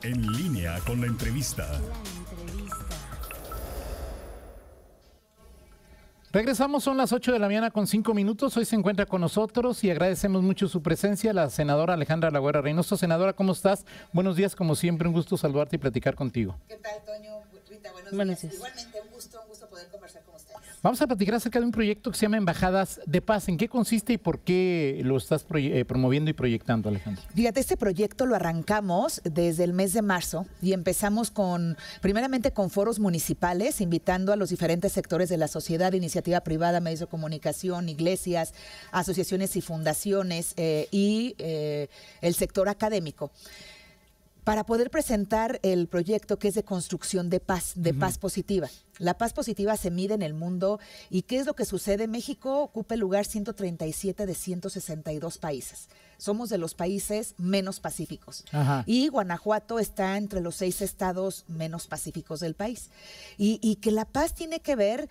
En línea con la entrevista. Regresamos, son las 8 de la mañana con 5 minutos. Hoy se encuentra con nosotros y agradecemos mucho su presencia la senadora Alejandra Lagüera Reynoso. Senadora, ¿cómo estás? Buenos días, como siempre, un gusto saludarte y platicar contigo. ¿Qué tal, Toño? Rita, buenos días. Igualmente, un gusto poder conversar con ustedes. Vamos a platicar acerca de un proyecto que se llama Embajadas de Paz. ¿En qué consiste y por qué lo estás promoviendo y proyectando, Alejandra? Fíjate, este proyecto lo arrancamos desde el mes de marzo y empezamos primeramente con foros municipales, invitando a los diferentes sectores de la sociedad, iniciativa privada, medios de comunicación, iglesias, asociaciones y fundaciones y el sector académico, para poder presentar el proyecto que es de construcción de paz positiva. La paz positiva se mide en el mundo. ¿Y qué es lo que sucede? México ocupa el lugar 137 de 162 países. Somos de los países menos pacíficos. Ajá. Y Guanajuato está entre los 6 estados menos pacíficos del país. Y que la paz tiene que ver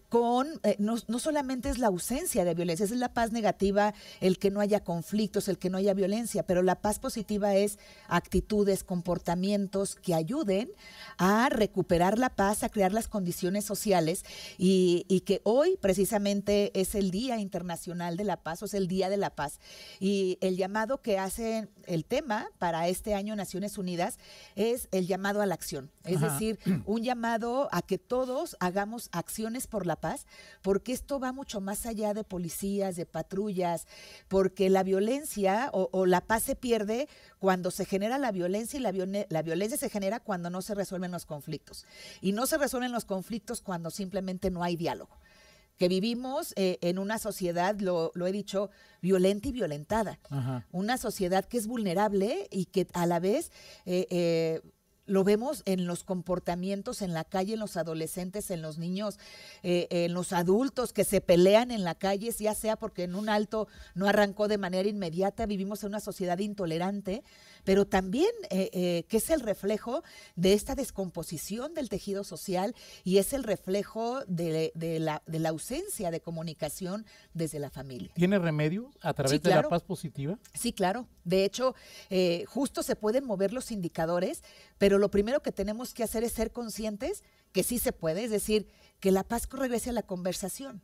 con, no solamente es la ausencia de violencia, es la paz negativa, el que no haya conflictos, el que no haya violencia, pero la paz positiva es actitudes, comportamientos que ayuden a recuperar la paz, a crear las condiciones sociales y que hoy precisamente es el Día Internacional de la Paz, o es el Día de la Paz. Y el llamado que hace el tema para este año Naciones Unidas es el llamado a la acción, es decir, un llamado a que todos hagamos acciones por la paz, porque esto va mucho más allá de policías, de patrullas, porque la violencia o la paz se pierde cuando se genera la violencia, y la violencia se genera cuando no se resuelven los conflictos. Y no se resuelven los conflictos cuando simplemente no hay diálogo. Que vivimos en una sociedad, lo he dicho, violenta y violentada. Ajá. Una sociedad que es vulnerable y que a la vez lo vemos en los comportamientos en la calle, en los adolescentes, en los niños, en los adultos que se pelean en la calle, ya sea porque en un alto no arrancó de manera inmediata. Vivimos en una sociedad intolerante, pero también que es el reflejo de esta descomposición del tejido social y es el reflejo de la ausencia de comunicación desde la familia. ¿Tiene remedio a través de la paz positiva? Sí, claro. De hecho, justo se pueden mover los indicadores, pero lo primero que tenemos que hacer es ser conscientes que sí se puede, es decir, que la paz regrese a la conversación.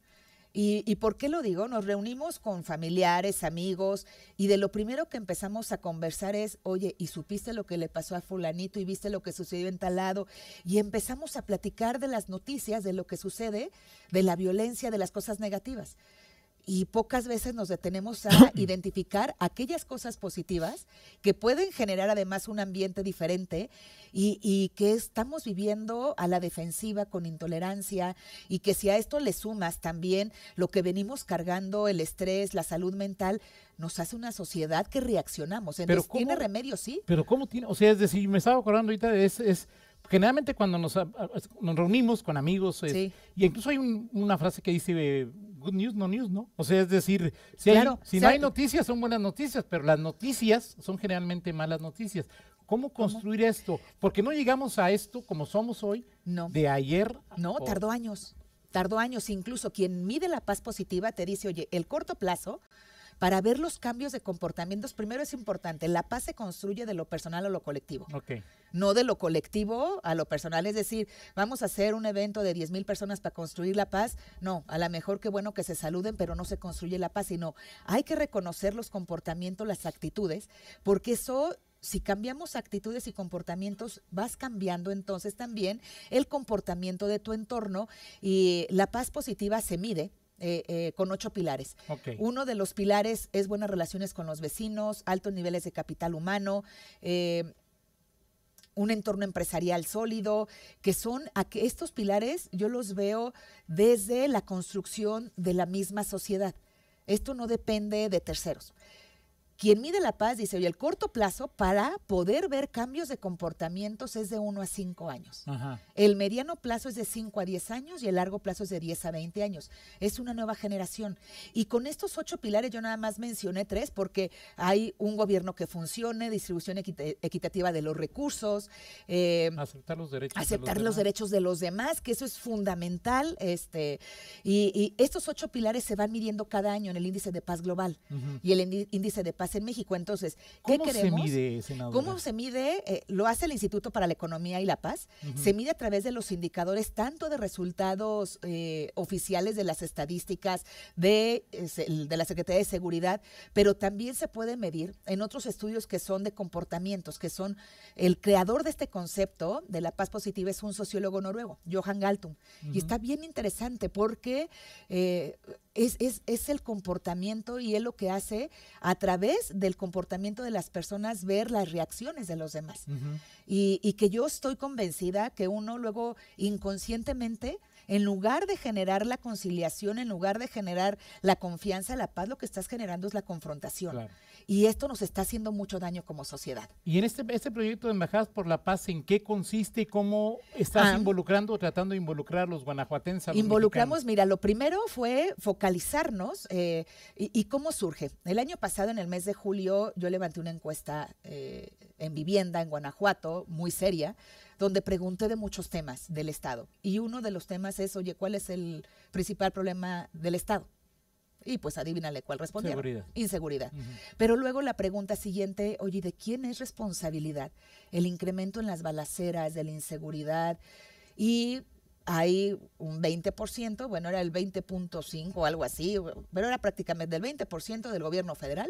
¿Y por qué lo digo? Nos reunimos con familiares, amigos, y de lo primero que empezamos a conversar es, oye, ¿y supiste lo que le pasó a fulanito? ¿Y viste lo que sucedió en tal lado? Y empezamos a platicar de las noticias, de lo que sucede, de la violencia, de las cosas negativas. Y pocas veces nos detenemos a identificar aquellas cosas positivas que pueden generar además un ambiente diferente y que estamos viviendo a la defensiva con intolerancia, y que si a esto le sumas también lo que venimos cargando, el estrés, la salud mental, nos hace una sociedad que reaccionamos. Entonces, ¿tiene remedio? Sí. Pero ¿cómo tiene? O sea, es decir, me estaba acordando ahorita, generalmente cuando nos reunimos con amigos, sí. Y incluso hay una frase que dice, good news, no news, ¿no? O sea, es decir, si no hay noticias, son buenas noticias, pero las noticias son generalmente malas noticias. ¿Cómo construir esto? Porque no llegamos a esto como somos hoy, de ayer. No, tardó años. Tardó años. Incluso quien mide la paz positiva te dice, oye, el corto plazo, para ver los cambios de comportamientos, primero es importante, la paz se construye de lo personal a lo colectivo. Okay. No de lo colectivo a lo personal, es decir, vamos a hacer un evento de 10,000 personas para construir la paz. No, a lo mejor qué bueno que se saluden, pero no se construye la paz, sino hay que reconocer los comportamientos, las actitudes, porque eso, si cambiamos actitudes y comportamientos, vas cambiando entonces también el comportamiento de tu entorno, y la paz positiva se mide con 8 pilares. Okay. Uno de los pilares es buenas relaciones con los vecinos, altos niveles de capital humano, un entorno empresarial sólido, que son estos pilares, yo los veo desde la construcción de la misma sociedad. Esto no depende de terceros. Quien mide la paz dice, oye, el corto plazo para poder ver cambios de comportamientos es de 1 a 5 años. Ajá. El mediano plazo es de 5 a 10 años y el largo plazo es de 10 a 20 años. Es una nueva generación. Y con estos 8 pilares yo nada más mencioné 3 porque hay un gobierno que funcione, distribución equitativa de los recursos. Aceptar los derechos de los demás, que eso es fundamental. Y estos 8 pilares se van midiendo cada año en el índice de paz global. Y el índice de paz paz en México. Entonces, ¿qué queremos? ¿Cómo se mide, senadora? ¿Cómo se mide? Lo hace el Instituto para la Economía y la Paz. Se mide a través de los indicadores tanto de resultados oficiales de las estadísticas de la Secretaría de Seguridad, pero también se puede medir en otros estudios que son de comportamientos, que son el creador de este concepto de la paz positiva es un sociólogo noruego, Johan Galtung. Y está bien interesante porque es el comportamiento y él lo que hace a través del comportamiento de las personas ver las reacciones de los demás. Y que yo estoy convencida que uno luego inconscientemente, en lugar de generar la conciliación, en lugar de generar la confianza, la paz, lo que estás generando es la confrontación. Claro. Y esto nos está haciendo mucho daño como sociedad. Y en este proyecto de Embajadas por la Paz, ¿en qué consiste y cómo estás involucrando o tratando de involucrar a los guanajuatenses? Involucramos, mexicanos? Mira, lo primero fue focalizarnos y cómo surge. El año pasado, en el mes de julio, yo levanté una encuesta en vivienda en Guanajuato, muy seria, donde pregunté de muchos temas del Estado. Y uno de los temas es, oye, ¿cuál es el principal problema del Estado? Y pues adivínale cuál respondieron. Inseguridad. Pero luego la pregunta siguiente, oye, ¿de quién es responsabilidad el incremento en las balaceras, de la inseguridad? Y hay un 20%, bueno, era el 20.5 o algo así, pero era prácticamente el 20% del gobierno federal,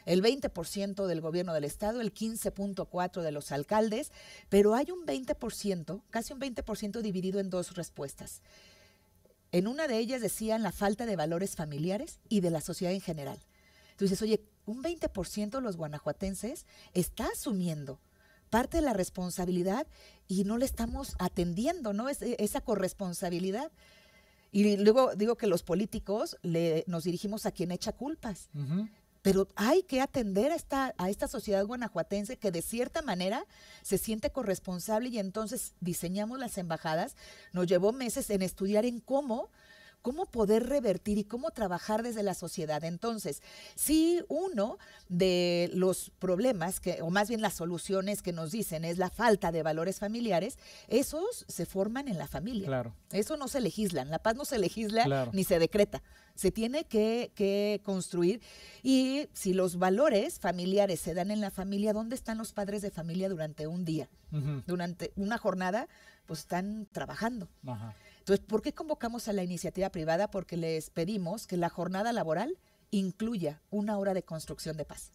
el 20% del gobierno del estado, el 15.4% de los alcaldes, pero hay un 20%, casi un 20% dividido en dos respuestas. En una de ellas decían la falta de valores familiares y de la sociedad en general. Entonces, oye, un 20% de los guanajuatenses está asumiendo parte de la responsabilidad y no le estamos atendiendo, ¿no? Esa corresponsabilidad. Y luego digo que los políticos nos dirigimos a quien echa culpas. Pero hay que atender a esta sociedad guanajuatense que de cierta manera se siente corresponsable y entonces diseñamos las embajadas. Nos llevó meses en estudiar en cómo poder revertir y cómo trabajar desde la sociedad. Entonces, si uno de los problemas, o más bien las soluciones que nos dicen es la falta de valores familiares, esos se forman en la familia. Claro. Eso no se legisla, la paz no se legisla ni se decreta. Se tiene que construir y si los valores familiares se dan en la familia, ¿dónde están los padres de familia durante un día? Durante una jornada, pues están trabajando. Entonces, ¿por qué convocamos a la iniciativa privada? Porque les pedimos que la jornada laboral incluya 1 hora de construcción de paz.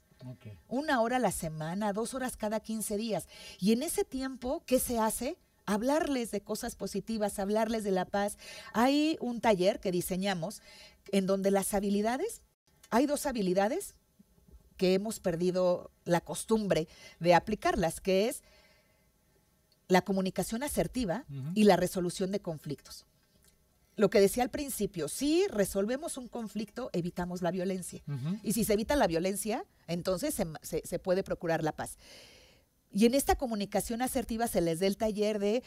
1 hora a la semana, 2 horas cada 15 días. Y en ese tiempo, ¿qué se hace? Hablarles de cosas positivas, hablarles de la paz. Hay un taller que diseñamos en donde las habilidades, hay 2 habilidades que hemos perdido la costumbre de aplicarlas, que es la comunicación asertiva y la resolución de conflictos. Lo que decía al principio, si resolvemos un conflicto, evitamos la violencia. Y si se evita la violencia, entonces se puede procurar la paz. Y en esta comunicación asertiva se les da el taller de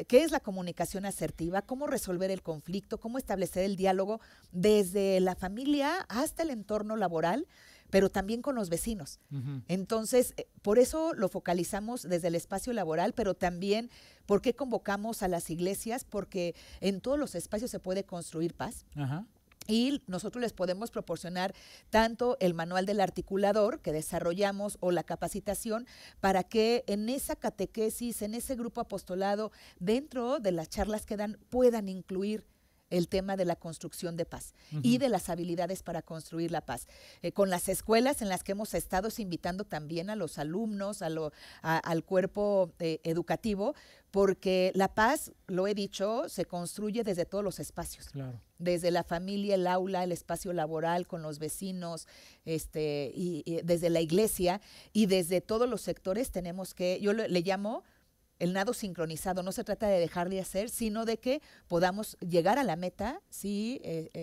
qué es la comunicación asertiva, cómo resolver el conflicto, cómo establecer el diálogo desde la familia hasta el entorno laboral, pero también con los vecinos. Entonces, por eso lo focalizamos desde el espacio laboral, pero también, ¿por qué convocamos a las iglesias? Porque en todos los espacios se puede construir paz. Y nosotros les podemos proporcionar tanto el manual del articulador que desarrollamos o la capacitación para que en esa catequesis, en ese grupo apostolado, dentro de las charlas que dan, puedan incluir el tema de la construcción de paz y de las habilidades para construir la paz. Con las escuelas en las que hemos estado invitando también a los alumnos, al cuerpo educativo, porque la paz, lo he dicho, se construye desde todos los espacios. Desde la familia, el aula, el espacio laboral, con los vecinos, y desde la iglesia y desde todos los sectores tenemos que, yo le llamo el nado sincronizado. No se trata de dejar de hacer, sino de que podamos llegar a la meta si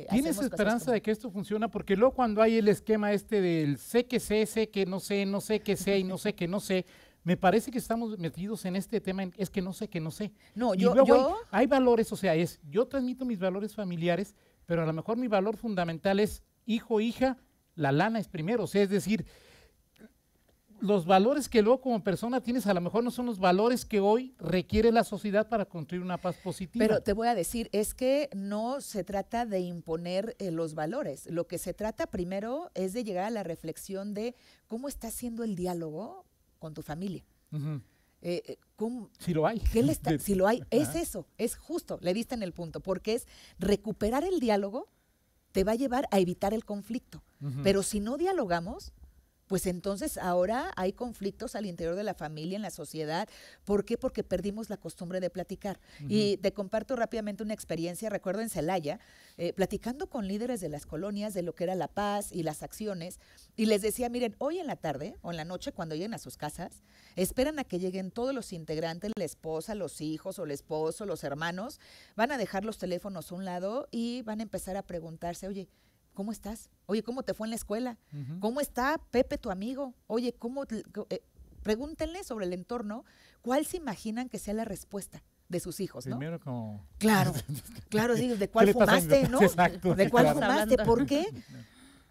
¿Tienes esperanza de que esto funciona? Porque luego cuando hay el esquema del sé que no sé, no sé que sé y no sé que no sé, me parece que estamos metidos en este tema, es que no sé que no sé. No, hay valores, o sea, yo transmito mis valores familiares, pero a lo mejor mi valor fundamental es hijo, hija, la lana es primero, o sea, es decir, los valores que luego como persona tienes a lo mejor no son los valores que hoy requiere la sociedad para construir una paz positiva. Pero te voy a decir, es que no se trata de imponer los valores. Lo que se trata primero es de llegar a la reflexión de cómo está siendo el diálogo con tu familia. Si lo hay. Si lo hay, es eso, es justo, le diste en el punto, porque es recuperar el diálogo te va a llevar a evitar el conflicto. Pero si no dialogamos, pues entonces ahora hay conflictos al interior de la familia, en la sociedad. ¿Por qué? Porque perdimos la costumbre de platicar. Y te comparto rápidamente una experiencia, recuerdo en Celaya, platicando con líderes de las colonias de lo que era la paz y las acciones, y les decía, miren, hoy en la tarde o en la noche cuando lleguen a sus casas, esperan a que lleguen todos los integrantes, la esposa, los hijos o el esposo, los hermanos, van a dejar los teléfonos a un lado y van a empezar a preguntarse, oye, ¿cómo estás? Oye, ¿cómo te fue en la escuela? ¿Cómo está Pepe, tu amigo? Oye, pregúntenle sobre el entorno, ¿cuál se imaginan que sea la respuesta de sus hijos, ¿no? Primero como... Claro, digo, ¿de cuál fumaste, no? Exacto. ¿De cuál fumaste? ¿Por qué?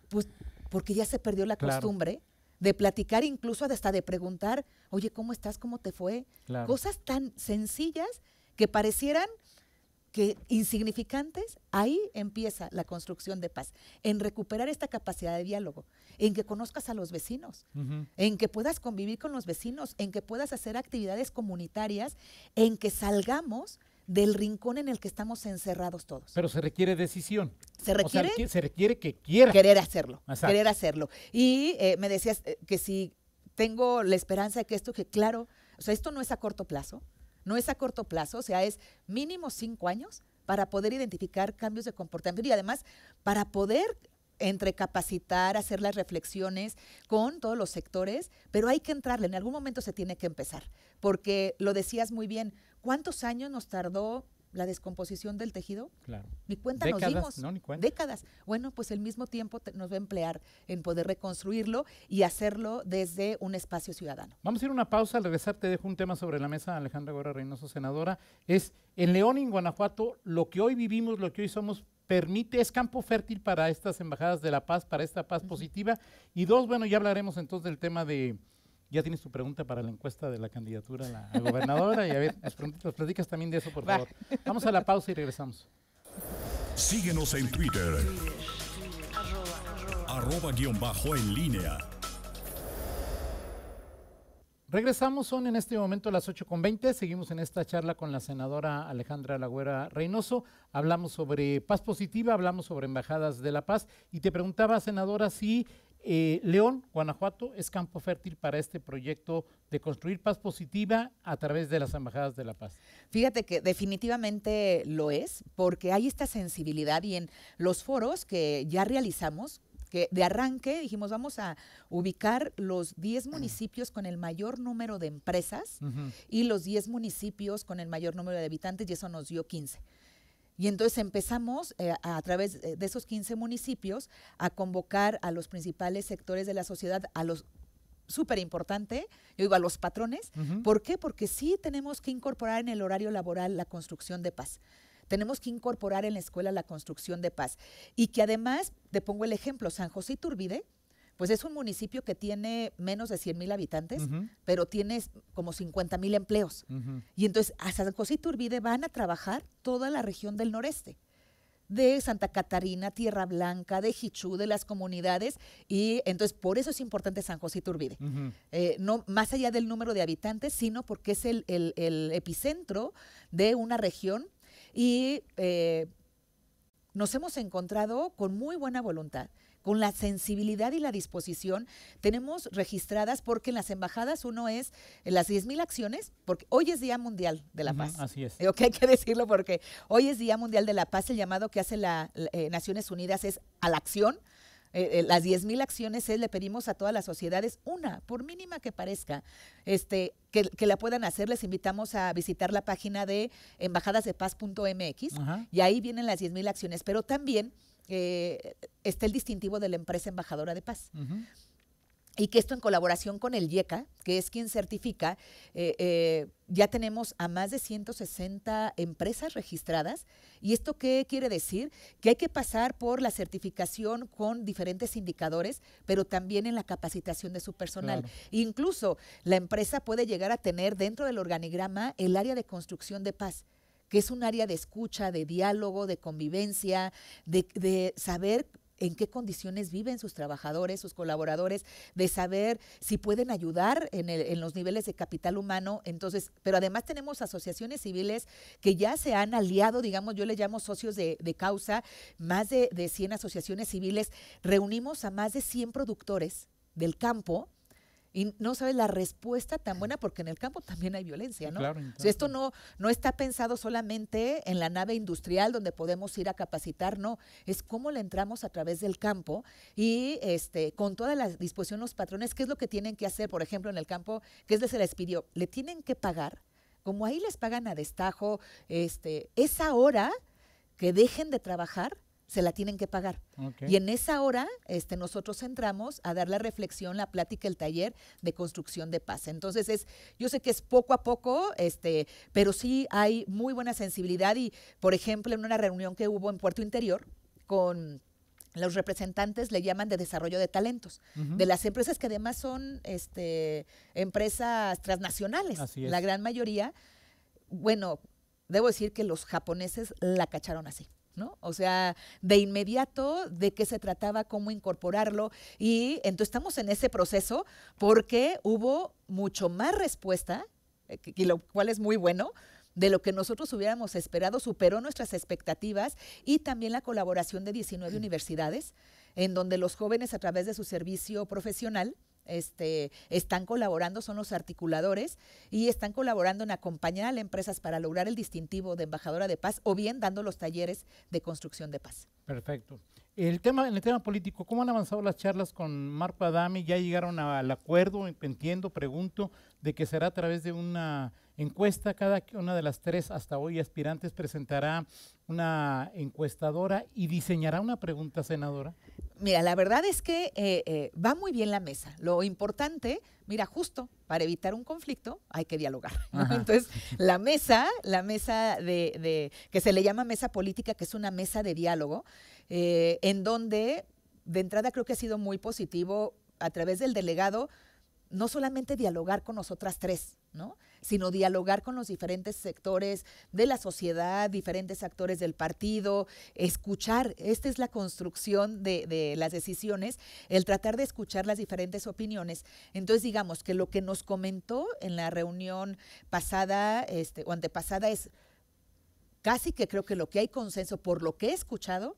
Pues porque ya se perdió la costumbre de platicar, incluso hasta de preguntar, oye, ¿cómo estás? ¿Cómo te fue? Claro. Cosas tan sencillas que parecieran que insignificantes, ahí empieza la construcción de paz, en recuperar esta capacidad de diálogo, en que conozcas a los vecinos, en que puedas convivir con los vecinos, en que puedas hacer actividades comunitarias, en que salgamos del rincón en el que estamos encerrados todos. Pero se requiere decisión. Se requiere, o sea, se requiere que quiera. Querer hacerlo, Exacto. Querer hacerlo. Y me decías que si tengo la esperanza de que claro, o sea, esto no es a corto plazo, no es a corto plazo, o sea, es mínimo 5 años para poder identificar cambios de comportamiento y además para poder entre capacitar, hacer las reflexiones con todos los sectores, pero hay que entrarle, en algún momento se tiene que empezar, porque lo decías muy bien, ¿cuántos años nos tardó la descomposición del tejido? Claro. Ni cuenta décadas, nos dimos. No, ni cuenta. Décadas. Bueno, pues el mismo tiempo nos va a emplear en poder reconstruirlo y hacerlo desde un espacio ciudadano. Vamos a ir a una pausa. Al regresar te dejo un tema sobre la mesa, Alejandra Guerra Reynoso, senadora. Es en León y en Guanajuato, lo que hoy vivimos, lo que hoy somos, es campo fértil para estas embajadas de la paz, para esta paz positiva. Y dos, bueno, ya hablaremos entonces del tema de... Ya tienes tu pregunta para la encuesta de la candidatura a gobernadora y a ver, nos platicas también de eso, por favor. Vamos a la pausa y regresamos. Síguenos en Twitter, @_en línea. Regresamos, son en este momento las 8:20, seguimos en esta charla con la senadora Alejandra Lagüera Reynoso, hablamos sobre paz positiva, hablamos sobre embajadas de la paz y te preguntaba, senadora, si León, Guanajuato, es campo fértil para este proyecto de construir paz positiva a través de las embajadas de la paz. Fíjate que definitivamente lo es, porque hay esta sensibilidad y en los foros que ya realizamos, que de arranque dijimos vamos a ubicar los 10 municipios con el mayor número de empresas y los 10 municipios con el mayor número de habitantes y eso nos dio 15. Y entonces empezamos a través de esos 15 municipios a convocar a los principales sectores de la sociedad, a los súper importante, yo digo a los patrones. ¿Por qué? Porque sí tenemos que incorporar en el horario laboral la construcción de paz. Tenemos que incorporar en la escuela la construcción de paz. Y que además, te pongo el ejemplo, San José Iturbide, pues es un municipio que tiene menos de 100,000 habitantes, pero tiene como 50,000 empleos. Y entonces a San José Iturbide van a trabajar toda la región del noreste, de Santa Catarina, Tierra Blanca, de Jichú, de las comunidades, y entonces por eso es importante San José Iturbide. No más allá del número de habitantes, sino porque es el epicentro de una región y nos hemos encontrado con muy buena voluntad, con la sensibilidad y la disposición. Tenemos registradas, porque en las embajadas uno es las 10,000 acciones, porque hoy es Día Mundial de la Paz. Así es. Hay que decirlo porque hoy es Día Mundial de la Paz, el llamado que hace Naciones Unidas es a la acción. Las 10,000 acciones le pedimos a todas las sociedades, una, por mínima que parezca, que la puedan hacer. Les invitamos a visitar la página de embajadasdepaz.mx y ahí vienen las 10,000 acciones, pero también está el distintivo de la empresa embajadora de paz. y que esto en colaboración con el IECA, que es quien certifica, ya tenemos a más de 160 empresas registradas. ¿Y esto qué quiere decir? Que hay que pasar por la certificación con diferentes indicadores, pero también en la capacitación de su personal. Claro. Incluso la empresa puede llegar a tener dentro del organigrama el área de construcción de paz, que es un área de escucha, de diálogo, de convivencia, de saber en qué condiciones viven sus trabajadores, sus colaboradores, de saber si pueden ayudar en los niveles de capital humano. Entonces, pero además tenemos asociaciones civiles que ya se han aliado, digamos, yo le llamo socios de causa, más de 100 asociaciones civiles. Reunimos a más de 100 productores del campo. Y no sabes la respuesta tan buena, porque en el campo también hay violencia, ¿no? Claro, o sea, esto no está pensado solamente en la nave industrial donde podemos ir a capacitar, no. Es cómo le entramos a través del campo y con toda la disposición los patrones, qué es lo que tienen que hacer, por ejemplo, en el campo, qué es lo que se les pidió. Le tienen que pagar, como ahí les pagan a destajo, esa hora que dejen de trabajar, se la tienen que pagar. Okay. Y en esa hora nosotros entramos a dar la reflexión, la plática, el taller de construcción de paz. Entonces, yo sé que es poco a poco, pero sí hay muy buena sensibilidad. Y, por ejemplo, en una reunión que hubo en Puerto Interior con los representantes, le llaman de desarrollo de talentos, de las empresas que además son empresas transnacionales, la gran mayoría. Bueno, debo decir que los japoneses la cacharon así, ¿no? O sea, de inmediato de qué se trataba, cómo incorporarlo, y entonces estamos en ese proceso porque hubo mucho más respuesta, y lo cual es muy bueno, de lo que nosotros hubiéramos esperado, superó nuestras expectativas, y también la colaboración de 19 universidades, en donde los jóvenes a través de su servicio profesional están colaborando, son los articuladores y están colaborando en acompañar a las empresas para lograr el distintivo de embajadora de paz o bien dando los talleres de construcción de paz. Perfecto. En el tema político, ¿cómo han avanzado las charlas con Marco Adame? ¿Ya llegaron al acuerdo? Entiendo, pregunto, de que será a través de una encuesta. Cada una de las 3 hasta hoy aspirantes presentará una encuestadora y diseñará una pregunta, senadora. Mira, la verdad es que va muy bien la mesa. Lo importante, mira, justo para evitar un conflicto hay que dialogar, ¿no? Entonces, la mesa de que se le llama mesa política, que es una mesa de diálogo, en donde de entrada creo que ha sido muy positivo a través del delegado, no solamente dialogar con nosotras 3, ¿no?, sino dialogar con los diferentes sectores de la sociedad, diferentes actores del partido, escuchar. Esta es la construcción de las decisiones, el tratar de escuchar las diferentes opiniones. Entonces, digamos que lo que nos comentó en la reunión pasada o antepasada es casi que creo que lo que hay consenso, por lo que he escuchado,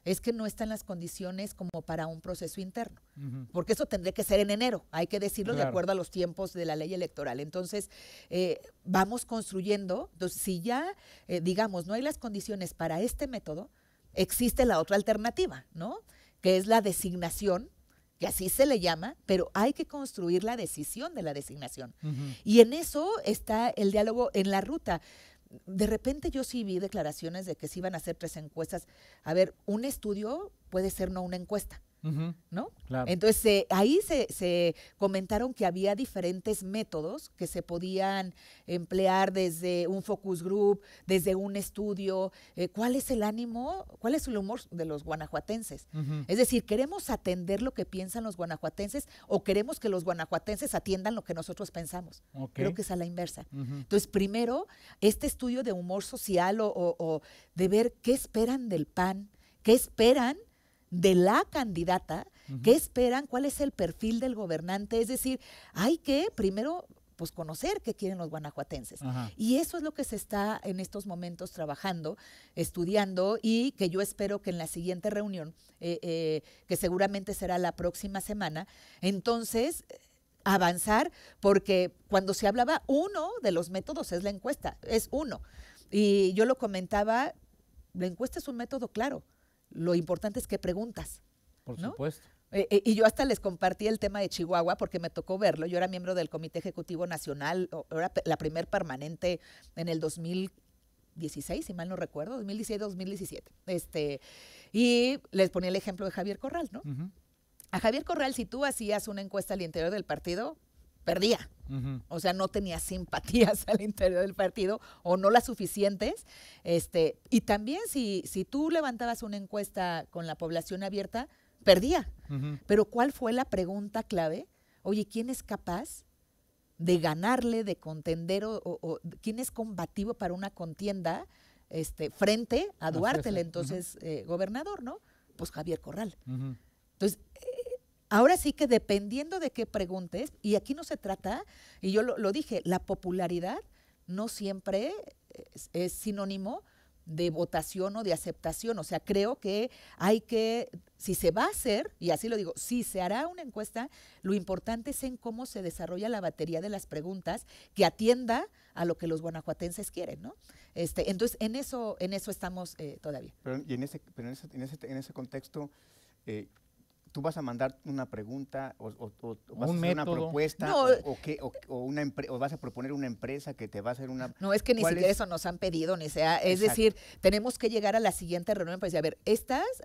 es que no están las condiciones como para un proceso interno, porque eso tendría que ser en enero, hay que decirlo, claro, de acuerdo a los tiempos de la ley electoral. Entonces, vamos construyendo. Entonces, si ya, digamos, no hay las condiciones para este método, existe la otra alternativa, ¿no?, que es la designación, que así se le llama, pero hay que construir la decisión de la designación. Y en eso está el diálogo en la ruta. De repente yo sí vi declaraciones de que se iban a hacer 3 encuestas. A ver, un estudio puede ser no una encuesta, ¿no? Claro. Entonces, ahí se comentaron que había diferentes métodos que se podían emplear, desde un focus group, desde un estudio. ¿Cuál es el ánimo, cuál es el humor de los guanajuatenses? Es decir, ¿queremos atender lo que piensan los guanajuatenses o queremos que los guanajuatenses atiendan lo que nosotros pensamos? Okay. Creo que es a la inversa. Entonces, primero, este estudio de humor social o de ver qué esperan del PAN, qué esperan de la candidata, qué esperan, cuál es el perfil del gobernante. Es decir, hay que primero pues conocer qué quieren los guanajuatenses. Y eso es lo que se está en estos momentos trabajando, estudiando, y que yo espero que en la siguiente reunión, que seguramente será la próxima semana, entonces avanzar, porque cuando se hablaba, uno de los métodos es la encuesta, es uno. Y yo lo comentaba, la encuesta es un método claro. Lo importante es que preguntas. Por supuesto. Y yo hasta les compartí el tema de Chihuahua porque me tocó verlo. Yo era miembro del Comité Ejecutivo Nacional, era la primer permanente en el 2016, si mal no recuerdo, 2016-2017. Y les ponía el ejemplo de Javier Corral, ¿no? A Javier Corral, si tú hacías una encuesta al interior del partido, perdía. O sea, no tenía simpatías al interior del partido o no las suficientes. Y también si tú levantabas una encuesta con la población abierta, perdía. Pero ¿cuál fue la pregunta clave? Oye, ¿quién es capaz de ganarle, de contender o quién es combativo para una contienda frente a Duarte, el entonces gobernador, ¿no? Pues Javier Corral. Entonces, ahora sí que dependiendo de qué preguntes, y aquí no se trata, y yo lo dije, la popularidad no siempre es sinónimo de votación o de aceptación. O sea, creo que hay que, si se va a hacer, y así lo digo, si se hará una encuesta, lo importante es en cómo se desarrolla la batería de las preguntas que atienda a lo que los guanajuatenses quieren, ¿no? Entonces, en eso estamos todavía. Pero en ese contexto, ¿tú vas a mandar una pregunta o vas a hacer una propuesta no, o vas a proponer una empresa que te va a hacer una... No, es que ni siquiera eso nos han pedido, ni sea, es decir, tenemos que llegar a la siguiente reunión para decir, a ver,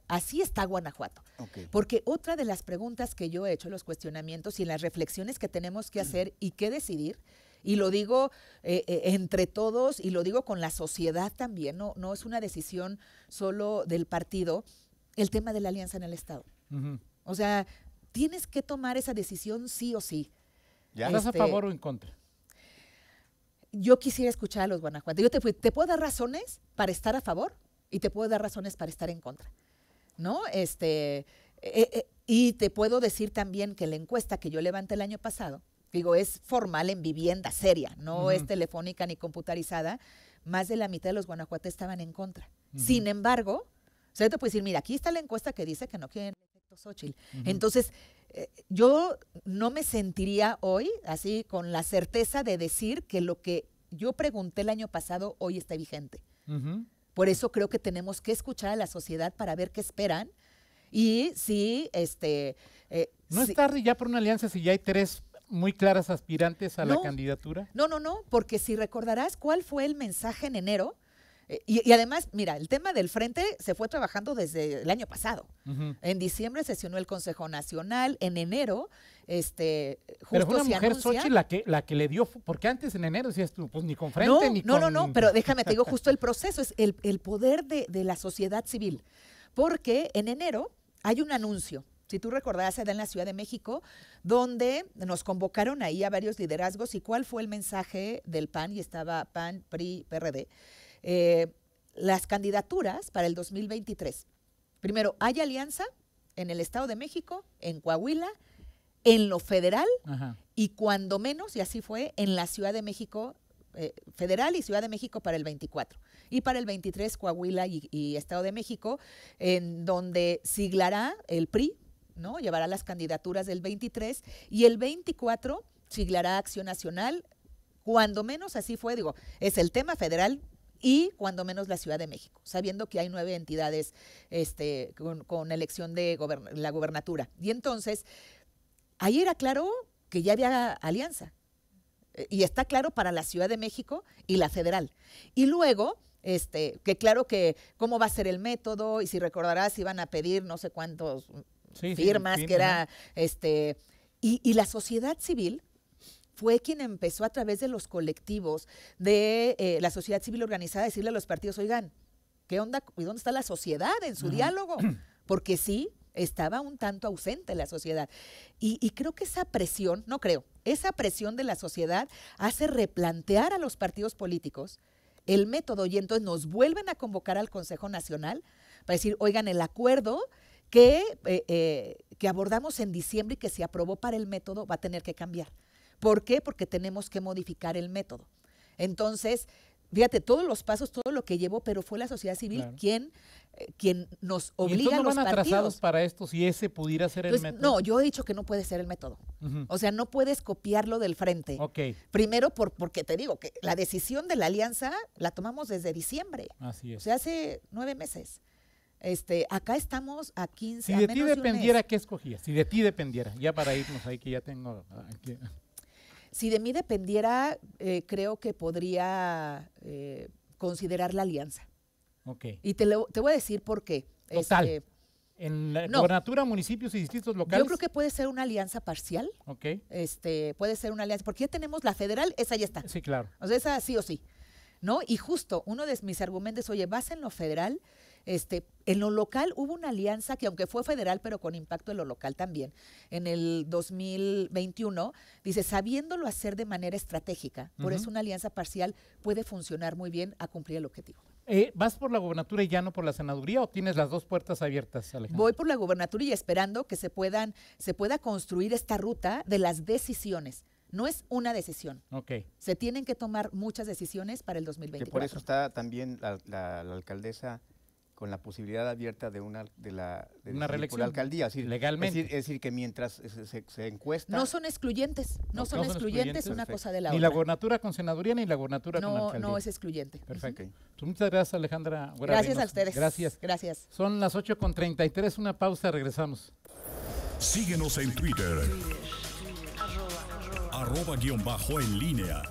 así está Guanajuato. Porque otra de las preguntas que yo he hecho, los cuestionamientos y las reflexiones que tenemos que hacer y que decidir, y lo digo entre todos y lo digo con la sociedad también, no es una decisión solo del partido, el tema de la alianza en el Estado. O sea, tienes que tomar esa decisión sí o sí. ¿Estás a favor o en contra? Yo quisiera escuchar a los guanajuatenses. Yo te puedo dar razones para estar a favor y te puedo dar razones para estar en contra, ¿no? Y te puedo decir también que la encuesta que yo levanté el año pasado, digo, es formal en vivienda seria, no es telefónica ni computarizada, más de la mitad de los guanajuatenses estaban en contra. Sin embargo, o sea, yo te puedo decir, mira, aquí está la encuesta que dice que no quieren efecto Xóchitl. Entonces, yo no me sentiría hoy así con la certeza de decir que lo que yo pregunté el año pasado hoy está vigente. Por eso creo que tenemos que escuchar a la sociedad para ver qué esperan y si ¿No está ya por una alianza si ya hay 3 muy claras aspirantes a la candidatura? No, porque si recordarás cuál fue el mensaje en enero. Y además, mira, el tema del frente se fue trabajando desde el año pasado. En diciembre sesionó el Consejo Nacional, en enero, justo pero fue una se mujer anuncia. Xochitl la que le dio, porque antes en enero decías tú, pues ni con frente, ni con... No, pero déjame, te digo justo el proceso, es el poder de la sociedad civil. Porque en enero hay un anuncio, si tú recordarás, se da en la Ciudad de México, donde nos convocaron ahí a varios liderazgos. ¿Y cuál fue el mensaje del PAN? Y estaba PAN, PRI, PRD. Las candidaturas para el 2023. Primero, hay alianza en el Estado de México, en Coahuila, en lo federal y cuando menos, y así fue, en la Ciudad de México, federal y Ciudad de México para el 24. Y para el 23, Coahuila y Estado de México, en donde siglará el PRI, ¿no? Llevará las candidaturas del 23 y el 24 siglará Acción Nacional, cuando menos, así fue, digo, es el tema federal y cuando menos la Ciudad de México, sabiendo que hay 9 entidades con elección de la gubernatura. Y entonces, ahí era claro que ya había alianza. Y está claro para la Ciudad de México y la federal. Y luego, que claro que cómo va a ser el método, y si recordarás, iban a pedir no sé cuántos firmas, que era, y la sociedad civil fue quien empezó a través de los colectivos, de la sociedad civil organizada, a decirle a los partidos, oigan, ¿qué onda? ¿Y dónde está la sociedad en su diálogo? Porque sí, estaba un tanto ausente la sociedad. Y creo que esa presión, esa presión de la sociedad hace replantear a los partidos políticos el método, y entonces nos vuelven a convocar al Consejo Nacional para decir, oigan, el acuerdo que abordamos en diciembre y que se aprobó para el método va a tener que cambiar. ¿Por qué? Porque tenemos que modificar el método. Entonces, fíjate, todos los pasos, todo lo que llevó, pero fue la sociedad civil quien nos obliga a los partidos. ¿Y entonces no van atrasados para esto si ese pudiera ser el método? No, yo he dicho que no puede ser el método. O sea, no puedes copiarlo del frente. Primero, porque te digo que la decisión de la alianza la tomamos desde diciembre. Así es. O sea, hace 9 meses. Acá estamos a 15, si de ti dependiera, ¿qué escogías? Si de ti dependiera, ya para irnos ahí que ya tengo... Si de mí dependiera, creo que podría considerar la alianza. Y te voy a decir por qué. Total. En la gobernatura, municipios y distritos locales. Yo creo que puede ser una alianza parcial. Ok. Puede ser una alianza, porque ya tenemos la federal, esa ya está. Sí, claro. O sea, esa sí o sí, ¿no? Y justo uno de mis argumentos, oye, vas en lo federal, en lo local hubo una alianza que aunque fue federal, pero con impacto en lo local también. En el 2021, dice, sabiéndolo hacer de manera estratégica, por eso una alianza parcial puede funcionar muy bien a cumplir el objetivo. ¿Vas por la gobernatura y ya no por la senaduría o tienes las dos puertas abiertas, Alejandra? Voy por la gobernatura y esperando que se pueda construir esta ruta de las decisiones. No es una decisión. Okay. Se tienen que tomar muchas decisiones para el 2024. Que por eso está también la alcaldesa con la posibilidad abierta de una reelección por la alcaldía, es decir, legalmente. Es decir, que mientras se encuesta... No son excluyentes, no son excluyentes una cosa de la otra. Ni la gobernatura con senaduría, ni la gobernatura con alcaldía. No es excluyente. Perfecto. Pues muchas gracias, Alejandra. Gracias a ustedes. Gracias. Son las 8:33, una pausa, regresamos. Síguenos en Twitter. @_en línea.